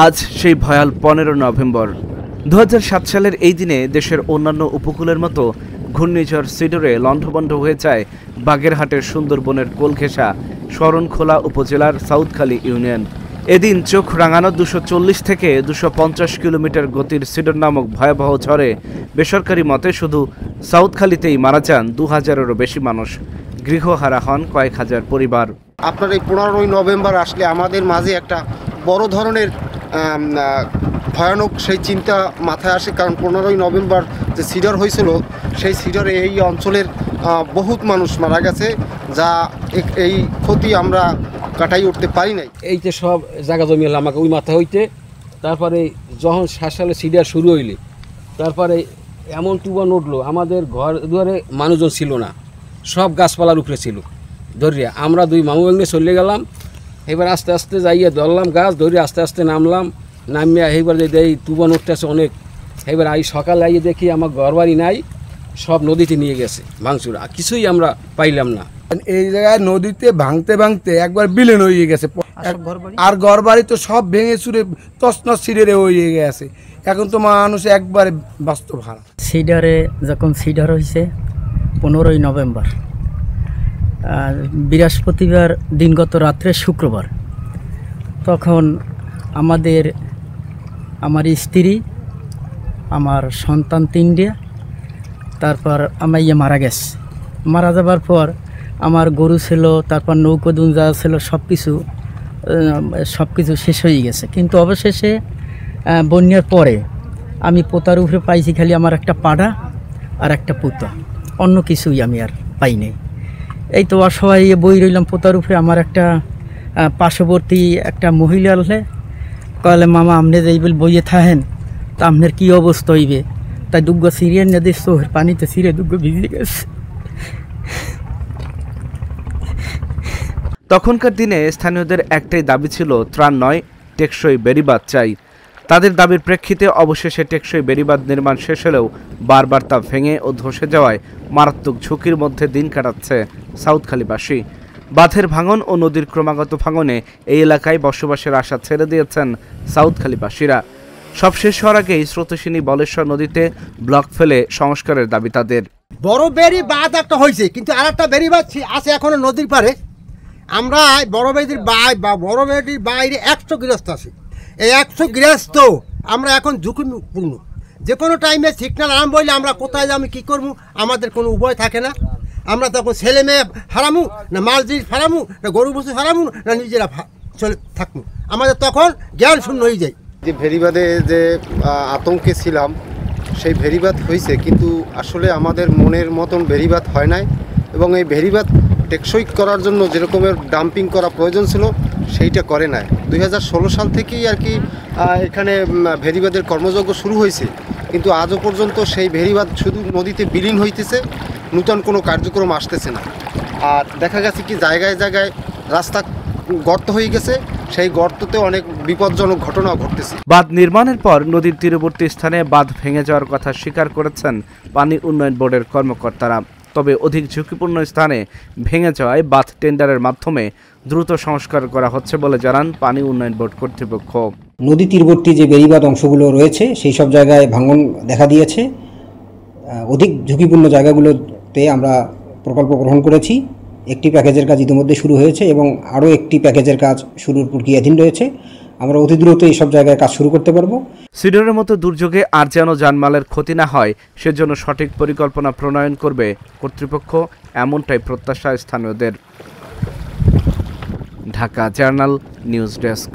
আজ সেই ভয়াল 15 নভেম্বর 2007 সালের এই দিনে দেশের অন্যান্য উপকূলের মতো ঘূর্ণিঝড় সিডরে লণ্ডভণ্ড হয়ে যায় বাগেরহাটের সুন্দরবনের কোলঘেঁষা শরণখোলা উপজেলার সাউথখালী ইউনিয়ন। এদিন চোখ রাঙানো 240 থেকে 250 কিলোমিটার গতির সিডর নামক ভয়াবহ ঝড়ে বেসরকারি মতে শুধু সাউথখালীতেই মারা যান 2000-এরও বেশি মানুষ, গৃহহারা হন কয়েক হাজার পরিবার। আপনার এই 15 নভেম্বর আসলে আমাদের মাঝে একটা বড় ধরনের ভয়ানক সেই চিন্তা মাথায় আসে, কারণ 15 নভেম্বর যে সিডর হয়েছিল সেই সিডরে এই অঞ্চলের বহুত মানুষ মারা গেছে, যা এই ক্ষতি আমরা কাটাই উঠতে পারি নাই। এই যে সব জায়গা জমি হলো আমাকে ওই মাথা হইতে, তারপরে যখন 7 সালে সিডার শুরু হইলে তারপরে এমন তুফান উঠলো, আমাদের ঘর দুয়ারে মানুষজন ছিল না, সব গাছপালার উপরে ছিল। ধরিয়া আমরা দুই মামু ভেঙে চলে গেলাম। এবার আস্তে আস্তে যাইয়া ধরলাম গাছ ধরে, আস্তে আস্তে নামিয়া এইবার এই তুফান উঠতেছে অনেক। এবার এই সকালে আইয়ে দেখি আমার ঘরবাড়ি নাই, সব নদীতে নিয়ে গেছে ভাঙচুরা, কিছুই আমরা পাইলাম না। এই জায়গায় নদীতে ভাঙতে ভাঙতে একবার বিলীন হয়ে গেছে, আর ঘরবাড়ি তো সব ভেঙে চুরে তছনছ ছিঁড়ে হয়ে গেছে। এখন তো মানুষ একবারে বাস্তব হারা। সিডারে যখন সিডার হয়েছে 15 নভেম্বর, বৃহস্পতিবার দিনগত রাত্রে শুক্রবার, তখন আমার স্ত্রী, আমার সন্তান 3টে, তারপর আমার মারা গেছে। মারা যাবার পর আমার গরু ছিল, তারপর নৌকোদুন যা ছিল সব কিছু শেষ হয়ে গেছে। কিন্তু অবশেষে বন্যার পরে আমি পোতার উপরে পাইছি খালি আমার একটা পাড়া আর একটা পুতা, অন্য কিছুই আমি আর পাই নাই। এই তো অসহায় বই রইলাম পোতার উপরে। আমার একটা পার্শ্ববর্তী একটা মহিলা হলে কলে, মামা আপনি যে এইবেল বইয়ে থাকেন, তা আপনার কী অবস্থা হইবে? তাই দুগ্গ সিরিয়ে নদী চোখের পানিতে সিরে দুগ্গ ভিজে গেছে। তখনকার দিনে স্থানীয়দের একটাই দাবি ছিল, ত্রাণ নয়, টেকসই বেড়িবাঁধ চাই। তাদের দাবির প্রেক্ষিতে অবশেষে টেকসই বেড়িবাঁধ নির্মাণ শেষ হলেও বারবার তা ভেঙে ও ধসে যাওয়ায় মারাত্মক ঝুঁকির মধ্যে দিন কাটাচ্ছে সাউথখালীবাসী। বাঁধের ভাঙন ও নদীর ক্রমাগত ভাঙনে এই এলাকায় বসবাসের আশা ছেড়ে দিয়েছেন সাউথখালীবাসীরা। সব শেষ হওয়ার আগেই স্রোতস্বিনী বলেশ্বর নদীতে ব্লক ফেলে সংস্কারের দাবি তাদের। বড় বেড়ি বাঁধ একটা হয়েছে, কিন্তু আর একটা বেড়িবাঁধ আছে এখনো নদীর পারে। আমরা বড় বেড়ির বাইরে 100 গৃহস্থ আছে। এই 100 গৃহস্থ আমরা এখন ঝুঁকিপূর্ণ। যে কোনো টাইমে সিগন্যাল আরম্ভ হইলে আমরা কোথায় যাবো, কী করবো, আমাদের কোনো উপায় থাকে না। আমরা তখন ছেলে মেয়ে হারামু, না মাল জিনিস হারামু, না গরু বসু হারামু, না নিজেরা চলে থাকবো। আমাদের তখন জ্ঞান শূন্য হয়ে যায়। যে ভেরিবাঁধে যে আতঙ্কে ছিলাম, সেই ভেরিবাঁধ হয়েছে, কিন্তু আসলে আমাদের মনের মতন ভেরিবাঁধ হয় নাই। এবং এই ভেরিবাঁধ টেকসই করার জন্য যেরকমের ডাম্পিং করা প্রয়োজন ছিল সেইটা করে নাই। 2016 সাল থেকেই আর কি এখানে ভেরিবাঁধের কর্মযজ্ঞ শুরু হয়েছে, কিন্তু আজও পর্যন্ত সেই ভেরিবাঁধ শুধু নদীতে বিলীন হইতেছে, নূতন কোনো কার্যক্রম আসতেছে না। আর দেখা গেছে কি জায়গায় জায়গায় রাস্তা গর্ত হয়ে গেছে, সেই গর্ততে অনেক বিপজ্জনক ঘটনা ঘটতেছে। বাঁধ নির্মাণের পর নদীর তীরবর্তী স্থানে বাঁধ ভেঙে যাওয়ার কথা স্বীকার করেছেন পানি উন্নয়ন বোর্ডের কর্মকর্তারা। তবে অধিক ঝুঁকিপূর্ণ স্থানে ভেঙে যাওয়ায় বাঁধ টেন্ডারের মাধ্যমে দ্রুত সংস্কার করা হচ্ছে বলে জানান পানি উন্নয়ন বোর্ড কর্তৃপক্ষ। নদী তীরবর্তী যে বেড়িবাঁধ অংশগুলো রয়েছে সেই সব জায়গায় ভাঙন দেখা দিয়েছে। অধিক ঝুঁকিপূর্ণ জায়গাগুলোতে আমরা প্রকল্প গ্রহণ করেছি। একটি প্যাকেজের কাজ ইতিমধ্যে শুরু হয়েছে এবং আরও একটি প্যাকেজের কাজ শুরুর প্রক্রিয়াধীন রয়েছে। আমরা অতি দ্রুত এইসব জায়গায় কাজ শুরু করতে পারবো। সিডরের মতো দুর্যোগে আর যেন জানমালের ক্ষতি না হয়, সেজন্য সঠিক পরিকল্পনা প্রণয়ন করবে কর্তৃপক্ষ, এমনটাই প্রত্যাশা স্থানীয়দের। Dhaka journal news desk.